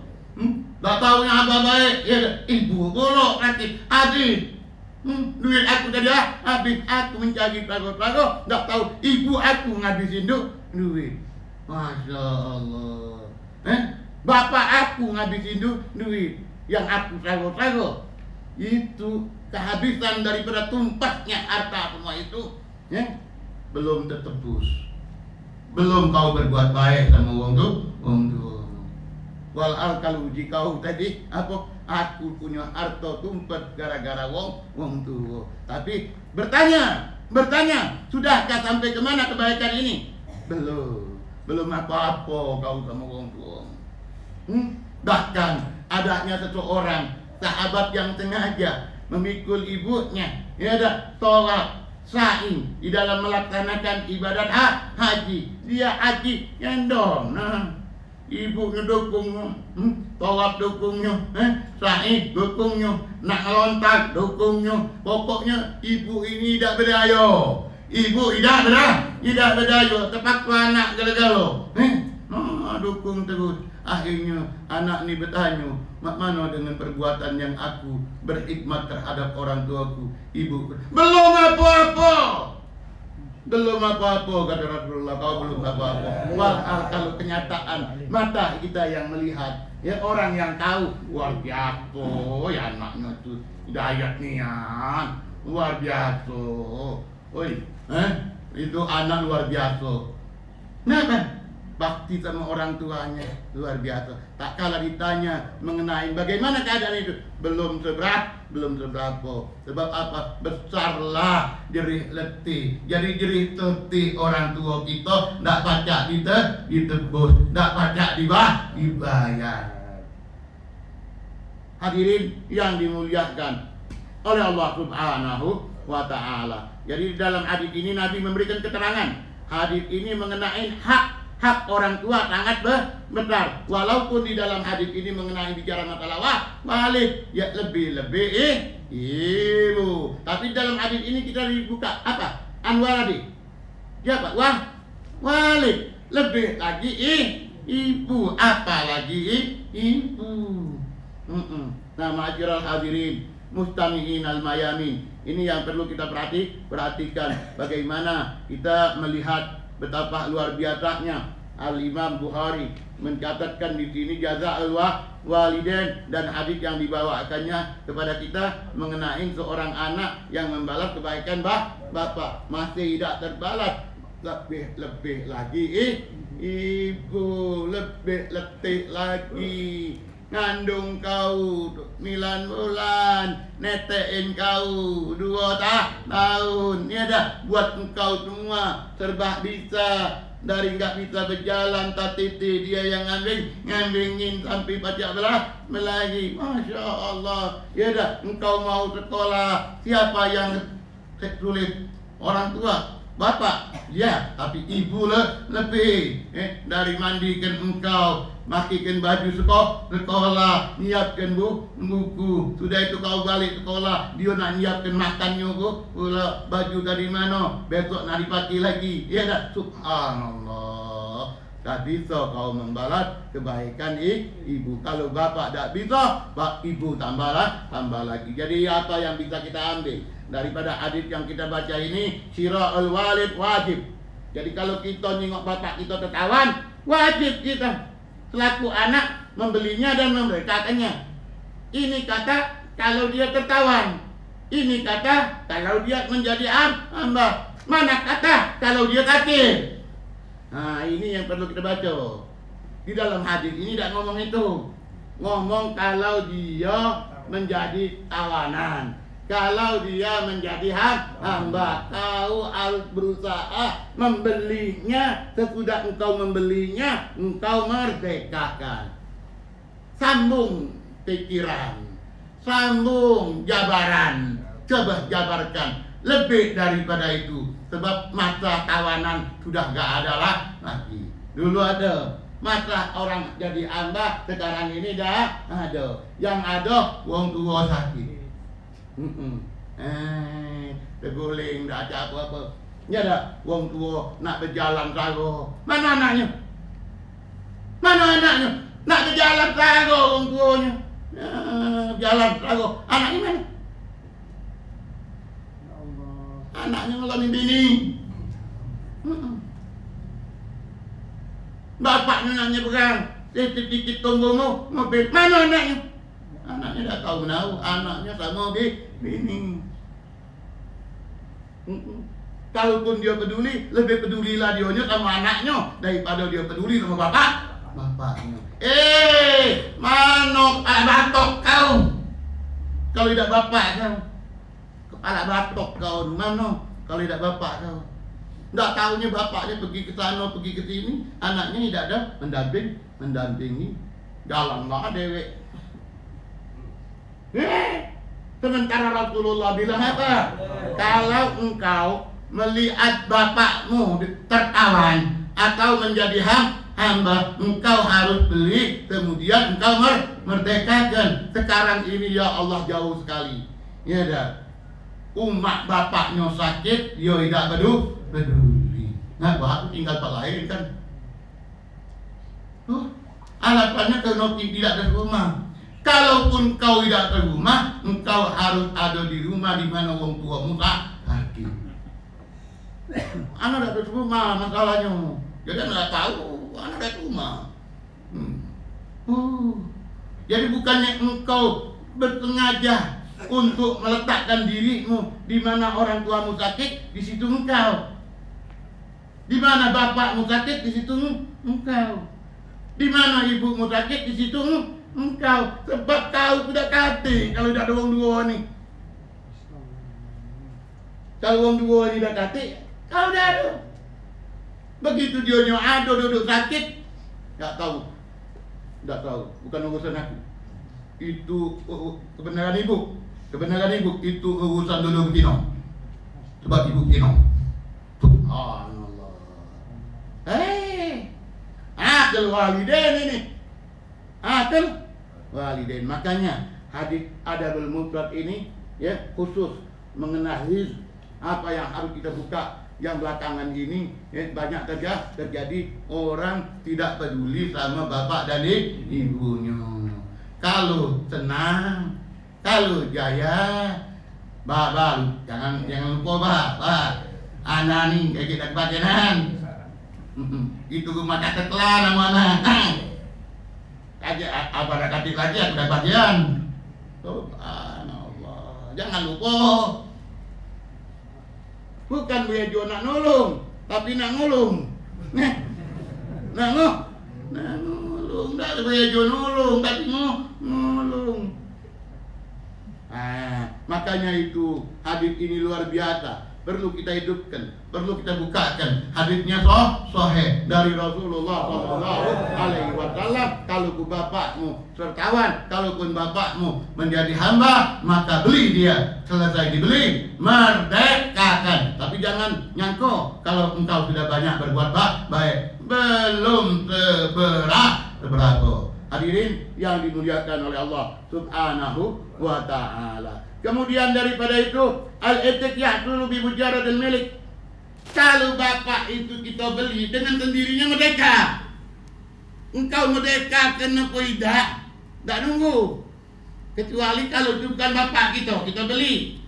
B: Tak tahu yang abah baik. Ya dah, ibu golok nanti habis. Duit aku tadi habis, aku mencari trago-trago, tak tahu ibu aku ngabisin duit. Masya Allah. Bapak aku ngabisin duit yang aku trago-trago. Itu kehabisan daripada tumpasnya harta semua itu, belum tertebus. Belum kau berbuat baik sama wong tu. Walau kalau jika tadi aku punya harta tumpet gara-gara wong tua. Tapi bertanya, sudahkah sampai kemana kebaikan ini? Belum apa-apa kau sama wong tua. Bahkan adanya seseorang sahabat yang sengaja memikul ibunya, tolak sa'i di dalam melaksanakan ibadat haji. Dia haji gendong. Ibu ngedukungnya, tawaf dukungnya, sa'i dukungnya, nak lontar dukungnya. Pokoknya ibu ini tidak berdaya. Ibu tidak berdaya. Terpaksa anak gala-gala. Dukung terus. Akhirnya anak ni bertanya, mana dengan perbuatan yang aku berkhidmat terhadap orang tuaku? Ibu, belum apa-apa kata Rasulullah, kau belum apa-apa. Wah, kalau kenyataan mata kita yang melihat, orang yang tahu luar biasa, anaknya itu hidayat nian luar biasa. Itu anak luar biasa. Kenapa? bakti sama orang tuanya luar biasa. Tak kala ditanya mengenai bagaimana keadaan itu, belum seberapa. Sebab apa? Besarlah jerih letih. Jadi jerih letih orang tua kita ndak pacak ditebus, ndak pacak dibayar. Hadirin yang dimuliakan oleh Allah Subhanahu wa ta'ala. Jadi dalam hadis ini Nabi memberikan keterangan. Hadis ini mengenai hak orang tua sangat besar. Walaupun di dalam hadis ini mengenai bicara masalah walid, ya lebih-lebih ibu. Tapi dalam hadis ini kita dibuka apa? Anwaladi. Siapa? Walid. Lebih lagi ibu. Apalagi ibu. Nah, ma'asyiral hadirin, mustami'in al-mayamin. Ini yang perlu kita perhatikan. Bagaimana kita melihat betapa luar biasanya Al-Imam Bukhari mencatatkan di sini jaza'ul walidain, dan hadis yang dibawakannya kepada kita mengenai seorang anak yang membalas kebaikan bapak masih tidak terbalas. Lebih lagi ibu, lebih letih lagi. Ngandung kau 9 bulan, netein kau 2 tahun. Ini ada buat engkau semua serba bisa. Dari nggak bisa berjalan tatiti, dia yang ngambingin sampai pajak lagi. Masya Allah. Ya dah, engkau mau sekolah, siapa yang sulit? Orang tua, bapak, ya, tapi ibu lebih. Dari mandikan engkau, makikan baju sekolah, nyiapkan buku. Sudah itu kau balik sekolah, dia nak nyiapkan makannya pula, baju dari mana, besok nak dipakai lagi. Ya dah, subhanallah. Tak bisa kau membalas kebaikan ibu. Kalau bapak tak bisa, ibu tambah lagi. Jadi apa yang bisa kita ambil daripada hadis yang kita baca ini? Syira'ul walid wajib. Jadi kalau kita nengok bapak kita tertawan, wajib kita selaku anak membelinya dan memberkatkannya. Ini kata kalau dia tertawan. Ini kata kalau dia menjadi hamba. Mana kata kalau dia kafir. Nah, ini yang perlu kita baca. Di dalam hadis ini tidak ngomong itu. Ngomong kalau dia menjadi tawanan. Kalau dia menjadi hamba, kau harus berusaha membelinya. Sesudah engkau membelinya, engkau merdekakan. Sambung pikiran, sambung jabaran, coba jabarkan. Lebih daripada itu, sebab masa tawanan sudah gak ada lagi. Dulu ada masa orang jadi hamba, sekarang ini dah ada. Yang ada wong tua sakit. Terguling, tak ada apa-apa. Ya dah, wong tua nak berjalan sago. Mana anaknya? Mana anaknya? Nak berjalan sago wong tuanya. Jalan sago. Anaknya mana? Anaknya ngelonin bini. Bapaknya nanya pegang, sedikit tunggumu mobil. Mana anaknya? Anaknya dah tahu menahu, anaknya sama bini. Kalaupun dia peduli, lebih pedulilah dia sama anaknya daripada dia peduli sama bapaknya. Mana kepala batok kau? Kalau tidak bapak kau, kepala batok kau mana? Kalau tidak bapak kau, tidak tahunya bapaknya pergi ke sana, pergi ke sini, anaknya tidak ada mendampingi, jalanlah dewek. Sementara Rasulullah bilang apa? Kalau engkau melihat bapakmu tertawan atau menjadi hamba, engkau harus beli, kemudian engkau merdekakan. Sekarang ini ya Allah jauh sekali. Ya dah, umat bapaknya sakit, dia tidak peduli. Nah, bapak tinggal lain kan. Alasannya karena tidak ada rumah. Kalaupun kau tidak ke rumah, engkau harus ada di rumah di mana wong tuamu sakit. Anak ada di rumah masalahnya. Jadi anak tahu, anak ada di rumah. Jadi bukannya engkau bersengaja untuk meletakkan dirimu di mana orang tuamu sakit, di situ engkau. Di mana bapakmu sakit, di situ engkau. Di mana ibumu sakit, di situ engkau. Sebab kau sudah kate kalau tidak ada wong dua ni. Kalau wong dua ni dah kate, kau dah ada. Begitu dia ada duduk sakit, tak tahu. Tak tahu, bukan urusan aku. Itu kebenaran ibu. Kebenaran ibu itu urusan dulu betina. Sebab ibu betina. Subhanallah. Akal walidain ini. Akal walidain. Makanya hadis Adabul Mufrad ini ya khusus mengenai apa yang harus kita buka. Yang belakangan ini banyak saja terjadi orang tidak peduli sama bapak dan ibunya. Kalau senang, kalau jaya, bah, jangan lupa bah, anak ni kayak kita kebagian. Itu rumah kata telah nama anak. Aja apa ada katik lagi aku dah bagian. Subhanallah. Jangan lupa. Bukan bejo nak nolong, tapi nak ngulung. Nak ngulung, tak bejo nolong, tapi ngulung. Makanya itu hadis ini luar biasa. Perlu kita hidupkan, perlu kita bukakan. Hadisnya sahih dari Rasulullah SAW. Kalau bapakmu sertawan, kalaupun bapakmu menjadi hamba, maka beli dia. Selesai dibeli, merdekakan. Tapi jangan nyangko kalau engkau sudah banyak berbuat baik, belum seberapa. Hadirin yang dimuliakan oleh Allah Subhanahu wa ta'ala. Kemudian daripada itu al-itiq yahsulu bi mujarradil milik. Kalau bapak itu kita beli dengan sendirinya merdeka. Engkau merdeka kena tidak nunggu. Kecuali kalau itu bukan bapak kita beli.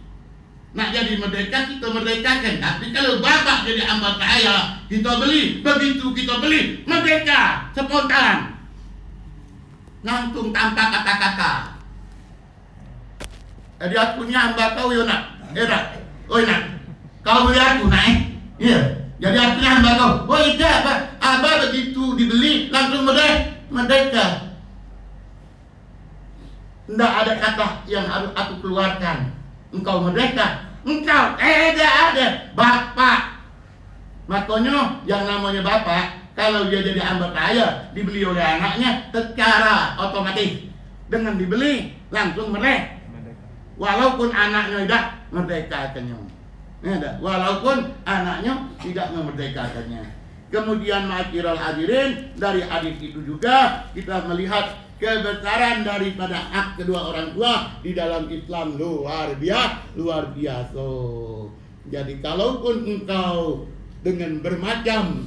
B: Nak jadi merdeka kita merdekakan. Tapi kalau bapak jadi hamba kaya kita beli, begitu kita beli merdeka spontan. Langsung tanpa kata-kata. Jadi aku ni hamba kau yo nak. Nak. Oi nak. Kau beli aku nak. Ya. Jadi aku ni hamba kau. Oh tidak, abah begitu dibeli langsung merdeka. Tidak ada kata yang harus aku keluarkan. Engkau merdeka. Engkau tidak ada. Bapak. Makanya yang namanya bapak, kalau dia jadi hamba kaya, dibeli oleh anaknya secara otomatis. Dengan dibeli langsung merdeka. Walaupun anaknya tidak merdekakannya. Walaupun anaknya tidak memerdekakannya. Kemudian ma'asyiral hadirin, dari hadis itu juga kita melihat kebesaran daripada hak kedua orang tua di dalam Islam luar biasa. Jadi kalaupun engkau dengan bermacam